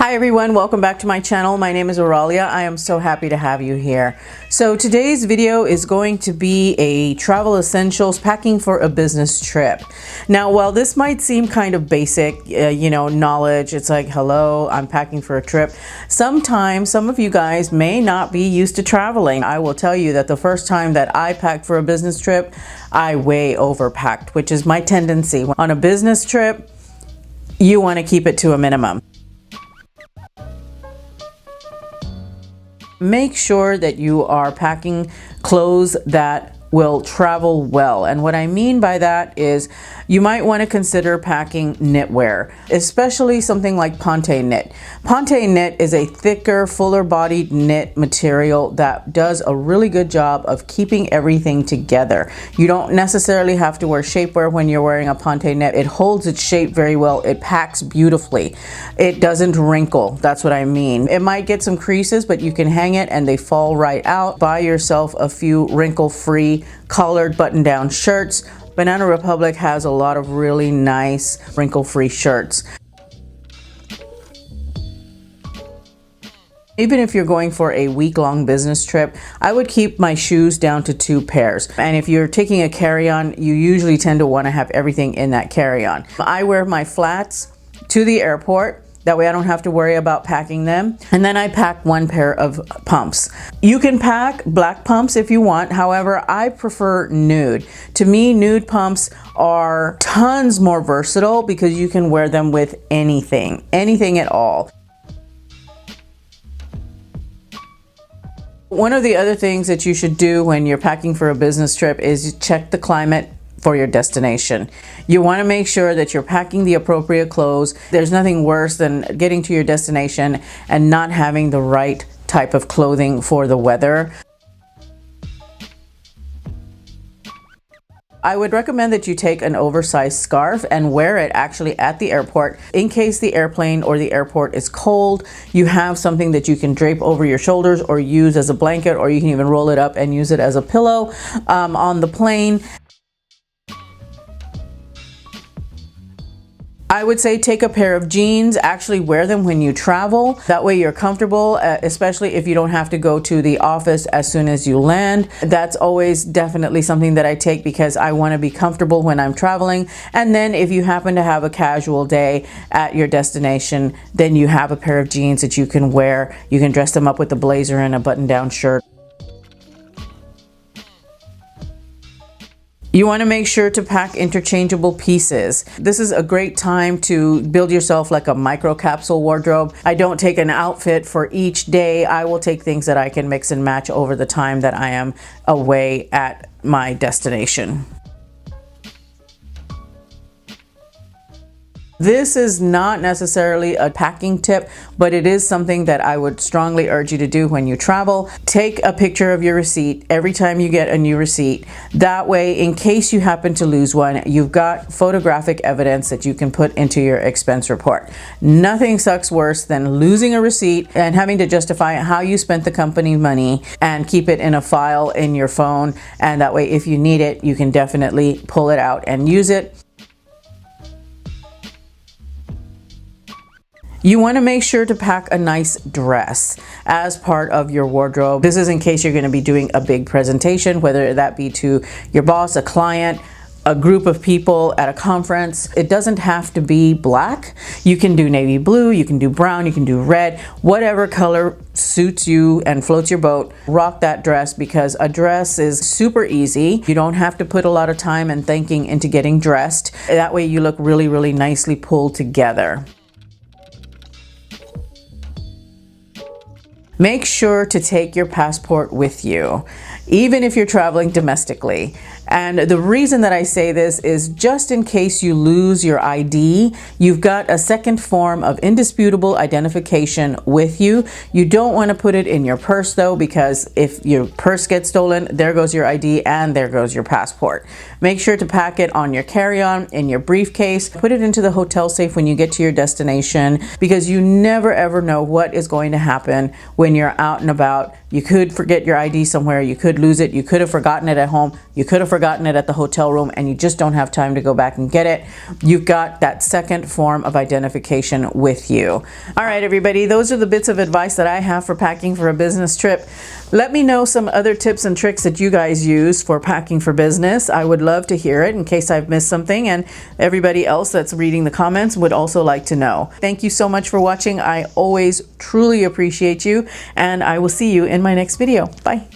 Hi everyone, welcome back to my channel. My name is Auralia. I am so happy to have you here. So today's video is going to be a travel essentials packing for a business trip. Now, while this might seem kind of basic, knowledge, it's like, hello, I'm packing for a trip. Sometimes some of you guys may not be used to traveling. I will tell you that the first time that I packed for a business trip, I way overpacked, which is my tendency. On a business trip, you want to keep it to a minimum. Make sure that you are packing clothes that will travel well. And what I mean by that is you might want to consider packing knitwear, especially something like ponte knit. Ponte knit is a thicker, fuller bodied knit material that does a really good job of keeping everything together. You don't necessarily have to wear shapewear when you're wearing a ponte knit. It holds its shape very well. It packs beautifully. It doesn't wrinkle. That's what I mean. It might get some creases, but you can hang it and they fall right out. Buy yourself a few wrinkle-free collared button-down shirts. Banana Republic has a lot of really nice wrinkle-free shirts. Even if you're going for a week-long business trip, I would keep my shoes down to 2 pairs. And if you're taking a carry-on, you usually tend to want to have everything in that carry-on. I wear my flats to the airport. That way I don't have to worry about packing them. And then I pack 1 pair of pumps. You can pack black pumps if you want. However, I prefer nude. To me, nude pumps are tons more versatile because you can wear them with anything at all. One of the other things that you should do when you're packing for a business trip is check the climate for your destination. You want to make sure that you're packing the appropriate clothes. There's nothing worse than getting to your destination and not having the right type of clothing for the weather. I would recommend that you take an oversized scarf and wear it actually at the airport. In case the airplane or the airport is cold, you have something that you can drape over your shoulders or use as a blanket, or you can even roll it up and use it as a pillow on the plane. I would say take a pair of jeans, actually wear them when you travel. That way you're comfortable, especially if you don't have to go to the office as soon as you land. That's always definitely something that I take because I want to be comfortable when I'm traveling. And then if you happen to have a casual day at your destination, then you have a pair of jeans that you can wear. You can dress them up with a blazer and a button-down shirt. You want to make sure to pack interchangeable pieces. This is a great time to build yourself like a micro capsule wardrobe. I don't take an outfit for each day. I will take things that I can mix and match over the time that I am away at my destination. This is not necessarily a packing tip, but it is something that I would strongly urge you to do when you travel. Take a picture of your receipt every time you get a new receipt. That way, in case you happen to lose one, you've got photographic evidence that you can put into your expense report. Nothing sucks worse than losing a receipt and having to justify how you spent the company money and keep it in a file in your phone. And that way, if you need it, you can definitely pull it out and use it. You want to make sure to pack a nice dress as part of your wardrobe. This is in case you're going to be doing a big presentation, whether that be to your boss, a client, a group of people at a conference. It doesn't have to be black. You can do navy blue, you can do brown, you can do red, whatever color suits you and floats your boat. Rock that dress because a dress is super easy. You don't have to put a lot of time and thinking into getting dressed. That way you look really, really nicely pulled together. Make sure to take your passport with you, even if you're traveling domestically. And the reason that I say this is just in case you lose your ID, you've got a second form of indisputable identification with you. You don't want to put it in your purse though, because if your purse gets stolen, there goes your ID and there goes your passport. Make sure to pack it on your carry-on, in your briefcase. Put it into the hotel safe when you get to your destination, because you never ever know what is going to happen when you're out and about. You could forget your ID somewhere, you could lose it, you could have forgotten it at home, you could have forgotten forgotten it at the hotel room and you just don't have time to go back and get it, you've got that second form of identification with you. All right, everybody, those are the bits of advice that I have for packing for a business trip. Let me know some other tips and tricks that you guys use for packing for business. I would love to hear it in case I've missed something, and everybody else that's reading the comments would also like to know. Thank you so much for watching. I always truly appreciate you, and I will see you in my next video. Bye.